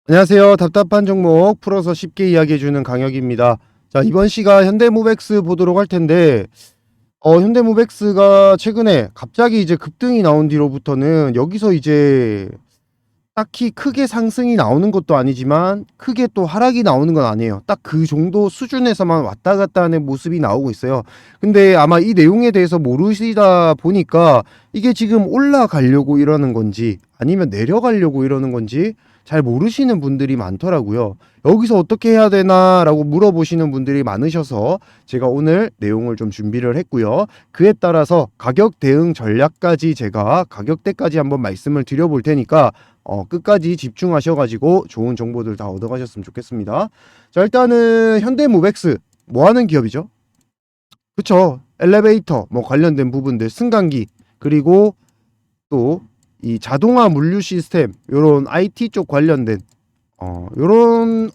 안녕하세요. 답답한 종목 풀어서 쉽게 이야기해주는 강혁입니다. 자, 이번 시가 현대모백스 보도록 할 텐데, 현대모백스가 최근에 갑자기 이제 급등이 나온 뒤로부터는 여기서 이제 딱히 크게 상승이 나오는 것도 아니지만 크게 또 하락이 나오는 건 아니에요. 딱 그 정도 수준에서만 왔다 갔다 하는 모습이 나오고 있어요. 근데 아마 이 내용에 대해서 모르시다 보니까 이게 지금 올라가려고 이러는 건지 아니면 내려가려고 이러는 건지 잘 모르시는 분들이 많더라고요. 여기서 어떻게 해야 되나라고 물어보시는 분들이 많으셔서 제가 오늘 내용을 좀 준비를 했고요. 그에 따라서 가격 대응 전략까지 제가 가격대까지 한번 말씀을 드려볼 테니까 끝까지 집중하셔가지고 좋은 정보들 다 얻어가셨으면 좋겠습니다. 자, 일단은 현대모백스 뭐 하는 기업이죠? 그쵸? 엘리베이터 뭐 관련된 부분들, 승강기, 그리고 또 이 자동화 물류 시스템, 요런 IT 쪽 관련된 요런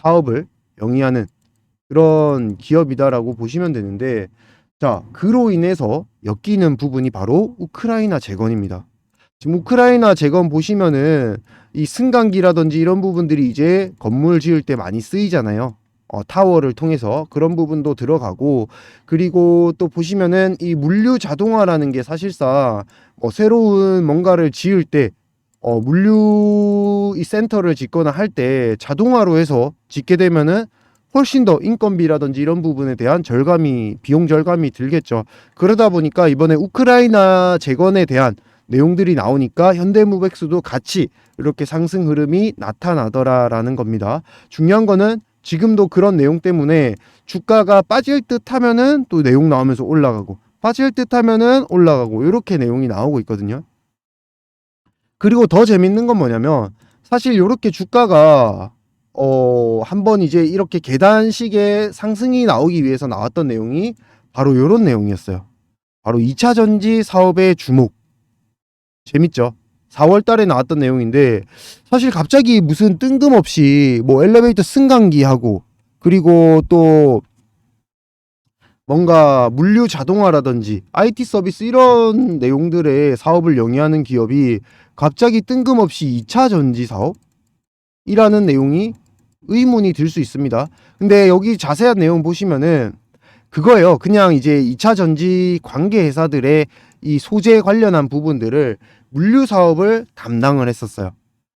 사업을 영위하는 그런 기업이다라고 보시면 되는데, 자, 그로 인해서 엮이는 부분이 바로 우크라이나 재건입니다. 지금 우크라이나 재건 보시면은 이 승강기라든지 이런 부분들이 이제 건물 지을 때 많이 쓰이잖아요. 타워를 통해서 그런 부분도 들어가고, 그리고 또 보시면은 이 물류 자동화라는 게 사실상 새로운 뭔가를 지을 때 물류 이 센터를 짓거나 할 때 자동화로 해서 짓게 되면은 훨씬 더 인건비라든지 이런 부분에 대한 절감이, 비용 절감이 들겠죠. 그러다 보니까 이번에 우크라이나 재건에 대한 내용들이 나오니까 현대모백스도 같이 이렇게 상승 흐름이 나타나더라라는 겁니다. 중요한 거는 지금도 그런 내용 때문에 주가가 빠질 듯 하면은 또 내용 나오면서 올라가고, 빠질 듯 하면은 올라가고, 이렇게 내용이 나오고 있거든요. 그리고 더 재밌는 건 뭐냐면, 사실 이렇게 주가가 한번 이제 이렇게 계단식의 상승이 나오기 위해서 나왔던 내용이 바로 이런 내용이었어요. 바로 2차 전지 사업의 주목. 재밌죠? 4월 달에 나왔던 내용인데, 사실 갑자기 무슨 뜬금없이 뭐 엘리베이터 승강기 하고, 그리고 또 뭔가 물류 자동화라든지 IT 서비스 이런 내용들의 사업을 영위하는 기업이 갑자기 뜬금없이 2차 전지 사업이라는 내용이 의문이 들 수 있습니다. 근데 여기 자세한 내용 보시면은 그거예요. 그냥 이제 2차 전지 관계 회사들의 이 소재 관련한 부분들을 물류 사업을 담당을 했었어요.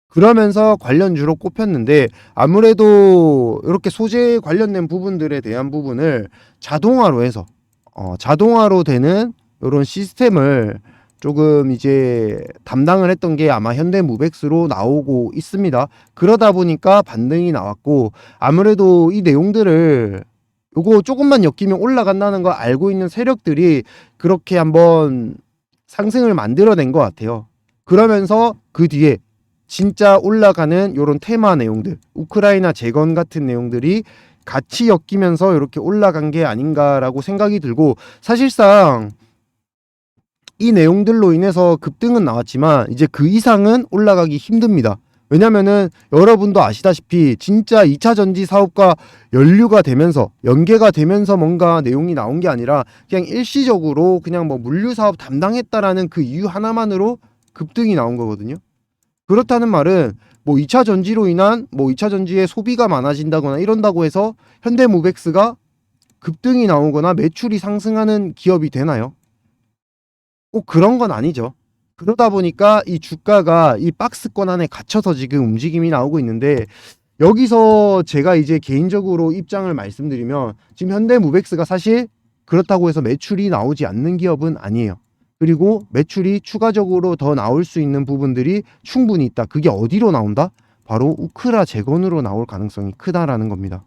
그러면서 관련주로 꼽혔는데, 아무래도 이렇게 소재 관련된 부분들에 대한 부분을 자동화로 해서 자동화로 되는 이런 시스템을 조금 이제 담당을 했던 게 아마 현대모백스로 나오고 있습니다. 그러다 보니까 반등이 나왔고, 아무래도 이 내용들을 요거 조금만 엮이면 올라간다는 거 알고 있는 세력들이 그렇게 한번 상승을 만들어낸 것 같아요. 그러면서 그 뒤에 진짜 올라가는 요런 테마 내용들, 우크라이나 재건 같은 내용들이 같이 엮이면서 이렇게 올라간 게 아닌가라고 생각이 들고, 사실상 이 내용들로 인해서 급등은 나왔지만 이제 그 이상은 올라가기 힘듭니다. 왜냐면은 여러분도 아시다시피 진짜 2차 전지 사업과 연류가 되면서 연계가 되면서 뭔가 내용이 나온 게 아니라 그냥 일시적으로 그냥 뭐 물류 사업 담당했다라는 그 이유 하나만으로 급등이 나온 거거든요. 그렇다는 말은 뭐 2차 전지로 인한 뭐 2차 전지의 소비가 많아진다거나 이런다고 해서 현대모백스가 급등이 나오거나 매출이 상승하는 기업이 되나요? 꼭 그런 건 아니죠. 그러다 보니까 이 주가가 이 박스권 안에 갇혀서 지금 움직임이 나오고 있는데, 여기서 제가 이제 개인적으로 입장을 말씀드리면 지금 현대모백스가 사실 그렇다고 해서 매출이 나오지 않는 기업은 아니에요. 그리고 매출이 추가적으로 더 나올 수 있는 부분들이 충분히 있다. 그게 어디로 나온다? 바로 우크라 재건으로 나올 가능성이 크다라는 겁니다.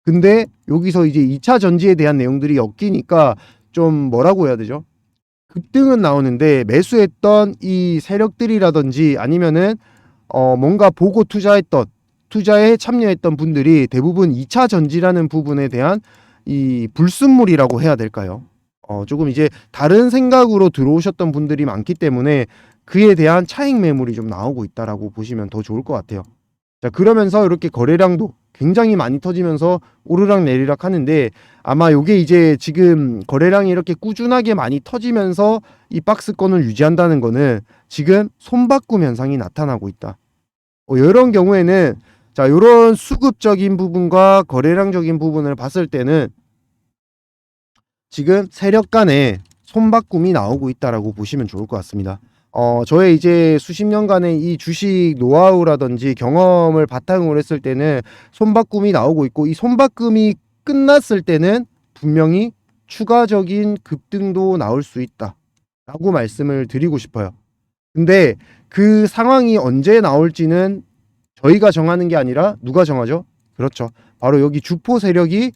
근데 여기서 이제 2차 전지에 대한 내용들이 엮이니까 좀 뭐라고 해야 되죠? 급등은 나오는데 매수했던 이 세력들이라든지 아니면은 뭔가 보고 투자에 참여했던 분들이 대부분 2차 전지라는 부분에 대한 이 불순물이라고 해야 될까요? 조금 이제 다른 생각으로 들어오셨던 분들이 많기 때문에 그에 대한 차익 매물이 좀 나오고 있다라고 보시면 더 좋을 것 같아요. 자, 그러면서 이렇게 거래량도 굉장히 많이 터지면서 오르락 내리락 하는데, 아마 요게 이제 지금 거래량이 이렇게 꾸준하게 많이 터지면서 이 박스권을 유지한다는 거는 지금 손바꿈 현상이 나타나고 있다. 이런 경우에는 자, 요런 수급적인 부분과 거래량적인 부분을 봤을 때는 지금 세력 간에 손바꿈이 나오고 있다라고 보시면 좋을 것 같습니다. 저의 이제 수십 년간의 이 주식 노하우라든지 경험을 바탕으로 했을 때는 손바꿈이 나오고 있고, 이 손바꿈이 끝났을 때는 분명히 추가적인 급등도 나올 수 있다 라고 말씀을 드리고 싶어요. 근데 그 상황이 언제 나올지는 저희가 정하는 게 아니라 누가 정하죠? 그렇죠. 바로 여기 주포 세력이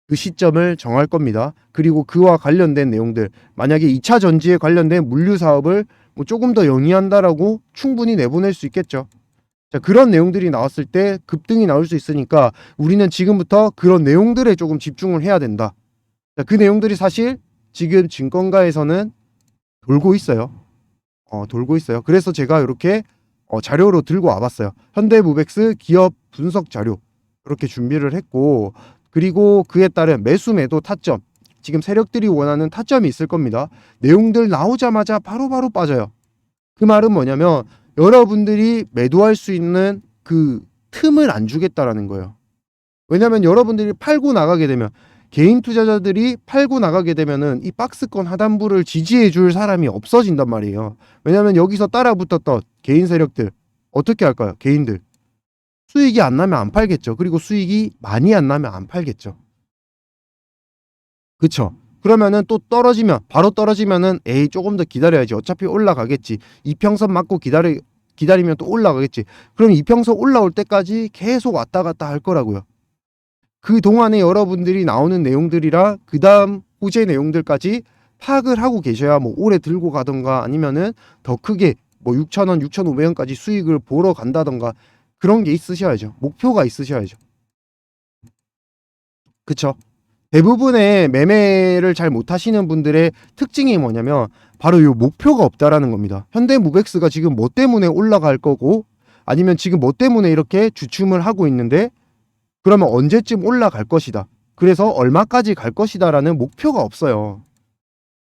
그 시점을 정할 겁니다. 그리고 그와 관련된 내용들, 만약에 2차 전지에 관련된 물류 사업을 뭐 조금 더 영위한다라고 충분히 내보낼 수 있겠죠. 자, 그런 내용들이 나왔을 때 급등이 나올 수 있으니까 우리는 지금부터 그런 내용들에 조금 집중을 해야 된다. 자, 그 내용들이 사실 지금 증권가에서는 돌고 있어요. 돌고 있어요. 그래서 제가 이렇게 자료로 들고 와봤어요. 현대무백스 기업 분석 자료 이렇게 준비를 했고, 그리고 그에 따른 매수 매도 타점, 지금 세력들이 원하는 타점이 있을 겁니다. 내용들 나오자마자 바로바로 빠져요. 그 말은 뭐냐면 여러분들이 매도할 수 있는 그 틈을 안 주겠다라는 거예요. 왜냐면 여러분들이 팔고 나가게 되면, 개인 투자자들이 팔고 나가게 되면은 이 박스권 하단부를 지지해 줄 사람이 없어진단 말이에요. 왜냐면 여기서 따라 붙었던 개인 세력들 어떻게 할까요? 개인들 수익이 안 나면 안 팔겠죠. 그리고 수익이 많이 안 나면 안 팔겠죠. 그쵸? 그러면은 또 떨어지면, 바로 떨어지면은 에이 조금 더 기다려야지, 어차피 올라가겠지, 이평선 맞고 기다리면 또 올라가겠지. 그럼 이평선 올라올 때까지 계속 왔다 갔다 할 거라고요. 그 동안에 여러분들이 나오는 내용들이랑 그 다음 호재 내용들까지 파악을 하고 계셔야 뭐 오래 들고 가던가 아니면은 더 크게 뭐 6,000원, 6,500원까지 수익을 보러 간다던가 그런 게 있으셔야죠. 목표가 있으셔야죠. 그쵸? 대부분의 매매를 잘 못하시는 분들의 특징이 뭐냐면 바로 요 목표가 없다라는 겁니다. 현대무백스가 지금 뭐 때문에 올라갈 거고, 아니면 지금 뭐 때문에 이렇게 주춤을 하고 있는데 그러면 언제쯤 올라갈 것이다, 그래서 얼마까지 갈 것이다 라는 목표가 없어요.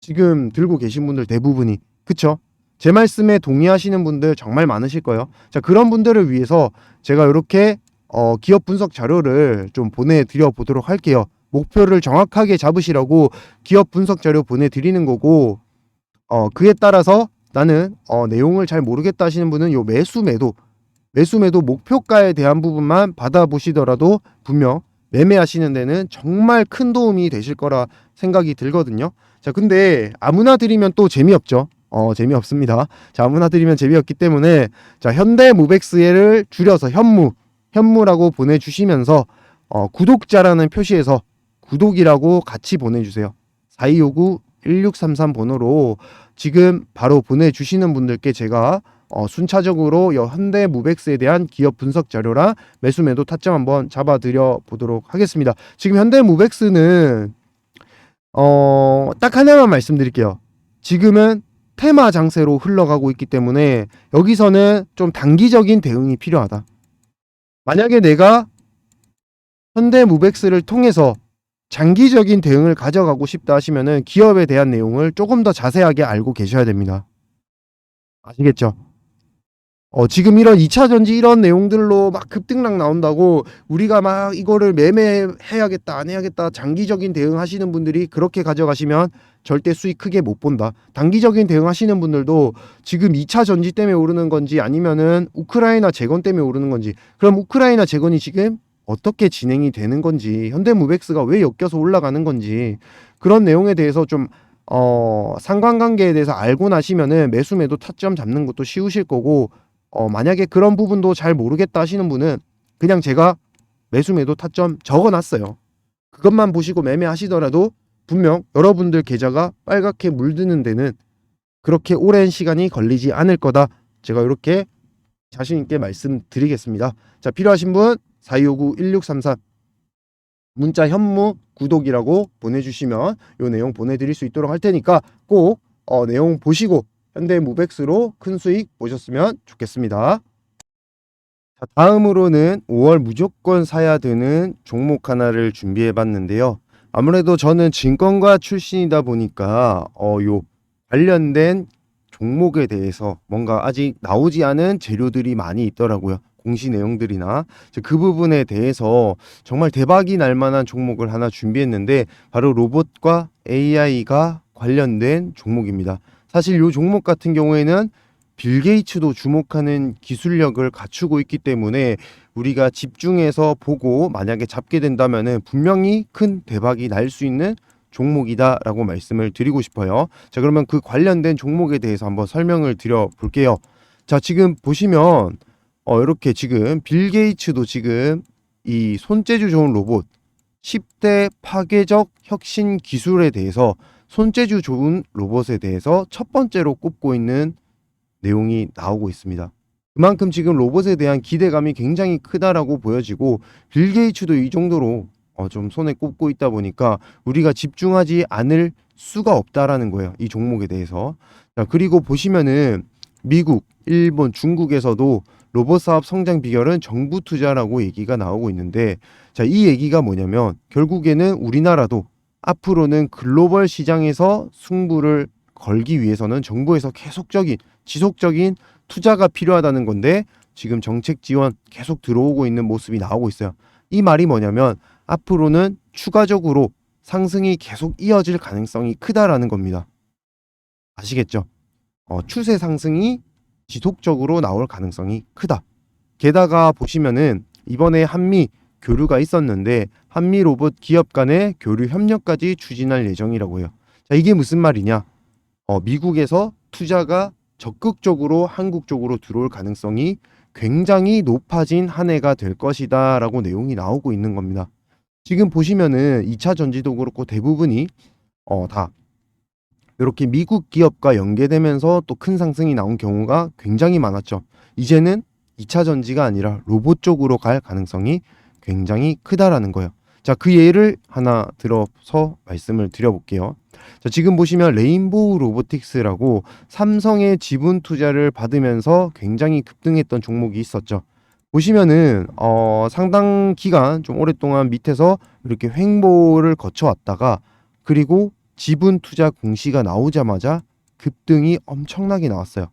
지금 들고 계신 분들 대부분이. 그쵸? 제 말씀에 동의하시는 분들 정말 많으실 거예요. 자, 그런 분들을 위해서 제가 이렇게 기업 분석 자료를 좀 보내드려 보도록 할게요. 목표를 정확하게 잡으시라고 기업 분석 자료 보내드리는 거고, 그에 따라서 나는 내용을 잘 모르겠다 하시는 분은 요 매수 매도 목표가에 대한 부분만 받아보시더라도 분명 매매하시는 데는 정말 큰 도움이 되실 거라 생각이 들거든요. 자, 근데 아무나 드리면 또 재미없죠. 재미없습니다. 자, 아무나 드리면 재미없기 때문에 자, 현대무백스를 줄여서 현무라고 보내주시면서 구독자라는 표시에서 구독이라고 같이 보내주세요. 4259-1633 번호로 지금 바로 보내주시는 분들께 제가 순차적으로 현대무백스에 대한 기업 분석 자료랑 매수 매도 타점 한번 잡아드려 보도록 하겠습니다. 지금 현대무백스는 딱 하나만 말씀드릴게요. 지금은 테마 장세로 흘러가고 있기 때문에 여기서는 좀 단기적인 대응이 필요하다. 만약에 내가 현대무백스를 통해서 장기적인 대응을 가져가고 싶다 하시면은 기업에 대한 내용을 조금 더 자세하게 알고 계셔야 됩니다. 아시겠죠? 지금 이런 2차 전지 이런 내용들로 막 급등락 나온다고 우리가 막 이거를 매매해야겠다, 안 해야겠다, 장기적인 대응 하시는 분들이 그렇게 가져가시면 절대 수익 크게 못 본다. 단기적인 대응 하시는 분들도 지금 2차 전지 때문에 오르는 건지 아니면은 우크라이나 재건 때문에 오르는 건지, 그럼 우크라이나 재건이 지금 어떻게 진행이 되는 건지, 현대무백스가 왜 엮여서 올라가는 건지, 그런 내용에 대해서 좀 상관관계에 대해서 알고 나시면은 매수 매도 타점 잡는 것도 쉬우실 거고, 만약에 그런 부분도 잘 모르겠다 하시는 분은 그냥 제가 매수 매도 타점 적어놨어요. 그것만 보시고 매매하시더라도 분명 여러분들 계좌가 빨갛게 물드는 데는 그렇게 오랜 시간이 걸리지 않을 거다. 제가 이렇게 자신있게 말씀드리겠습니다. 자, 필요하신 분 4259-1633 문자 현무 구독이라고 보내주시면 요 내용 보내드릴 수 있도록 할 테니까 꼭 내용 보시고 현대무백스로 큰 수익 보셨으면 좋겠습니다. 자, 다음으로는 5월 무조건 사야 되는 종목 하나를 준비해 봤는데요. 아무래도 저는 증권가 출신이다 보니까 요 관련된 종목에 대해서 뭔가 아직 나오지 않은 재료들이 많이 있더라고요. 공시 내용들이나 그 부분에 대해서 정말 대박이 날 만한 종목을 하나 준비했는데 바로 로봇과 AI가 관련된 종목입니다. 사실 이 종목 같은 경우에는 빌 게이츠도 주목하는 기술력을 갖추고 있기 때문에 우리가 집중해서 보고 만약에 잡게 된다면은 분명히 큰 대박이 날 수 있는 종목이다라고 말씀을 드리고 싶어요. 자, 그러면 그 관련된 종목에 대해서 한번 설명을 드려 볼게요. 자, 지금 보시면 이렇게 지금 빌 게이츠도 지금 이 손재주 좋은 로봇 10대 파괴적 혁신 기술에 대해서 손재주 좋은 로봇에 대해서 첫 번째로 꼽고 있는 내용이 나오고 있습니다. 그만큼 지금 로봇에 대한 기대감이 굉장히 크다라고 보여지고 빌 게이츠도 이 정도로 좀 손에 꼽고 있다 보니까 우리가 집중하지 않을 수가 없다라는 거예요. 이 종목에 대해서. 자, 그리고 보시면은 미국, 일본, 중국에서도 로봇 사업 성장 비결은 정부 투자라고 얘기가 나오고 있는데, 자, 이 얘기가 뭐냐면 결국에는 우리나라도 앞으로는 글로벌 시장에서 승부를 걸기 위해서는 정부에서 계속적인 지속적인 투자가 필요하다는 건데, 지금 정책 지원 계속 들어오고 있는 모습이 나오고 있어요. 이 말이 뭐냐면 앞으로는 추가적으로 상승이 계속 이어질 가능성이 크다라는 겁니다. 아시겠죠? 추세 상승이 지속적으로 나올 가능성이 크다. 게다가 보시면은 이번에 한미 교류가 있었는데 한미 로봇 기업 간의 교류 협력까지 추진할 예정이라고 해요. 자, 이게 무슨 말이냐? 미국에서 투자가 적극적으로 한국 쪽으로 들어올 가능성이 굉장히 높아진 한 해가 될 것이다 라고 내용이 나오고 있는 겁니다. 지금 보시면은 2차 전지도 그렇고 대부분이 다 이렇게 미국 기업과 연계되면서 또 큰 상승이 나온 경우가 굉장히 많았죠. 이제는 2차 전지가 아니라 로봇 쪽으로 갈 가능성이 굉장히 크다라는 거예요. 자, 그 예를 하나 들어서 말씀을 드려볼게요. 자, 지금 보시면 레인보우 로보틱스라고 삼성의 지분 투자를 받으면서 굉장히 급등했던 종목이 있었죠. 보시면은 상당 기간 좀 오랫동안 밑에서 이렇게 횡보를 거쳐왔다가 그리고 지분 투자 공시가 나오자마자 급등이 엄청나게 나왔어요.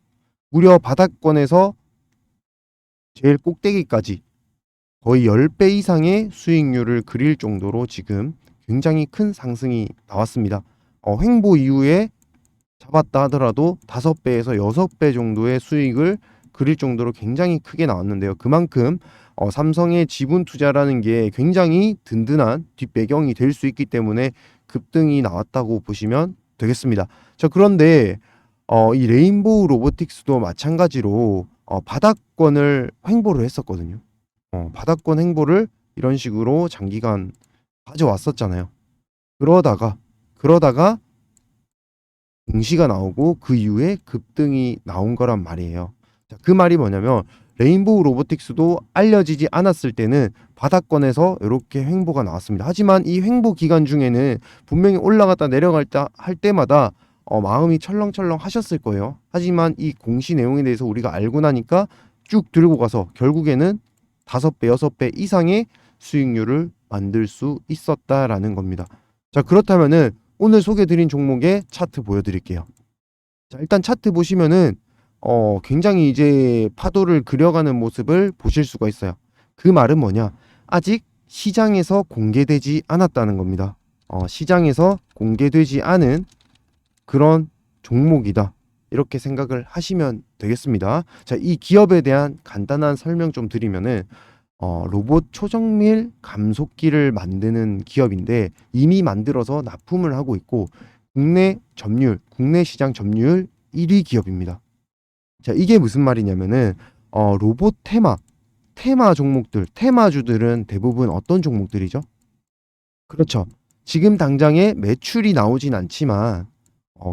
무려 바닥권에서 제일 꼭대기까지 거의 10배 이상의 수익률을 그릴 정도로 지금 굉장히 큰 상승이 나왔습니다. 횡보 이후에 잡았다 하더라도 5배에서 6배 정도의 수익을 그릴 정도로 굉장히 크게 나왔는데요. 그만큼 삼성의 지분 투자라는 게 굉장히 든든한 뒷배경이 될 수 있기 때문에 급등이 나왔다고 보시면 되겠습니다. 자, 그런데 이 레인보우 로보틱스도 마찬가지로 바닥권을 횡보를 했었거든요. 바닥권 횡보를 이런 식으로 장기간 가져왔었잖아요. 그러다가 공시가 나오고 그 이후에 급등이 나온 거란 말이에요. 자, 그 말이 뭐냐면 레인보우 로보틱스도 알려지지 않았을 때는 바닥권에서 이렇게 횡보가 나왔습니다. 하지만 이 횡보 기간 중에는 분명히 올라갔다 내려갈 할 때마다 마음이 철렁철렁 하셨을 거예요. 하지만 이 공시 내용에 대해서 우리가 알고 나니까 쭉 들고 가서 결국에는 5배, 6배 이상의 수익률을 만들 수 있었다라는 겁니다. 자, 그렇다면은 오늘 소개드린 종목의 차트 보여드릴게요. 자, 일단 차트 보시면은 굉장히 이제 파도를 그려가는 모습을 보실 수가 있어요. 그 말은 뭐냐? 아직 시장에서 공개되지 않았다는 겁니다. 시장에서 공개되지 않은 그런 종목이다. 이렇게 생각을 하시면 되겠습니다. 자, 이 기업에 대한 간단한 설명 좀 드리면은 로봇 초정밀 감속기를 만드는 기업인데 이미 만들어서 납품을 하고 있고 국내 시장 점유율 1위 기업입니다. 자, 이게 무슨 말이냐면은 로봇 테마 종목들, 테마주들은 대부분 어떤 종목들이죠? 그렇죠. 지금 당장에 매출이 나오진 않지만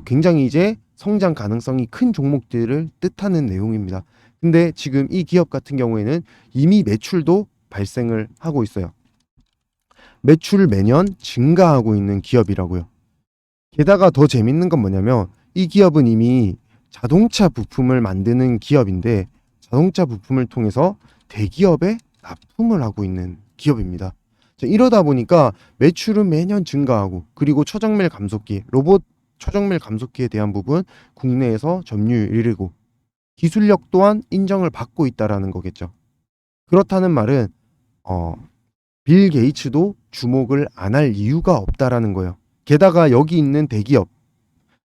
굉장히 이제 성장 가능성이 큰 종목들을 뜻하는 내용입니다. 근데 지금 이 기업 같은 경우에는 이미 매출도 발생을 하고 있어요. 매출 매년 증가하고 있는 기업이라고요. 게다가 더 재밌는 건 뭐냐면 이 기업은 이미 자동차 부품을 만드는 기업인데 자동차 부품을 통해서 대기업에 납품을 하고 있는 기업입니다. 자, 이러다 보니까 매출은 매년 증가하고 그리고 초정밀 감속기, 로봇 초정밀 감속기에 대한 부분 국내에서 점유율 1위고 기술력 또한 인정을 받고 있다라는 거겠죠. 그렇다는 말은 빌 게이츠도 주목을 안 할 이유가 없다라는 거예요. 게다가 여기 있는 대기업,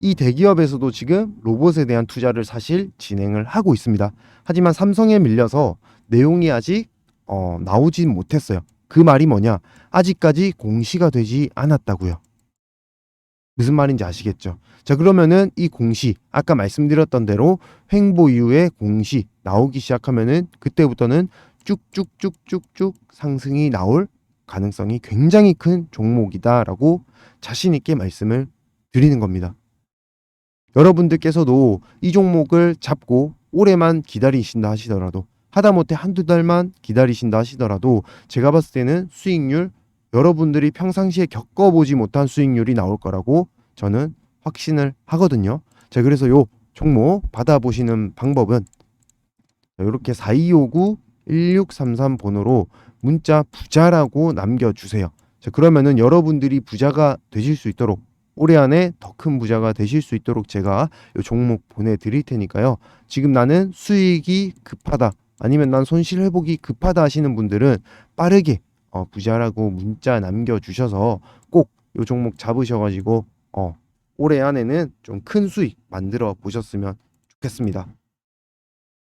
이 대기업에서도 지금 로봇에 대한 투자를 사실 진행을 하고 있습니다. 하지만 삼성에 밀려서 내용이 아직 나오진 못했어요. 그 말이 뭐냐? 아직까지 공시가 되지 않았다고요. 무슨 말인지 아시겠죠? 자, 그러면은 이 공시, 아까 말씀드렸던 대로 횡보 이후에 공시 나오기 시작하면은 그때부터는 쭉쭉쭉쭉쭉 상승이 나올 가능성이 굉장히 큰 종목이다라고 자신 있게 말씀을 드리는 겁니다. 여러분들께서도 이 종목을 잡고 올해만 기다리신다 하시더라도, 하다못해 한두 달만 기다리신다 하시더라도 제가 봤을 때는 수익률, 여러분들이 평상시에 겪어보지 못한 수익률이 나올 거라고 저는 확신을 하거든요. 자, 그래서 요 종목 받아보시는 방법은 이렇게 4259-1633 번호로 문자 부자라고 남겨주세요. 자, 그러면은 여러분들이 부자가 되실 수 있도록, 올해 안에 더 큰 부자가 되실 수 있도록 제가 이 종목 보내드릴 테니까요. 지금 나는 수익이 급하다, 아니면 난 손실 회복이 급하다 하시는 분들은 빠르게 부자라고 문자 남겨주셔서 꼭 이 종목 잡으셔가지고 올해 안에는 좀 큰 수익 만들어 보셨으면 좋겠습니다.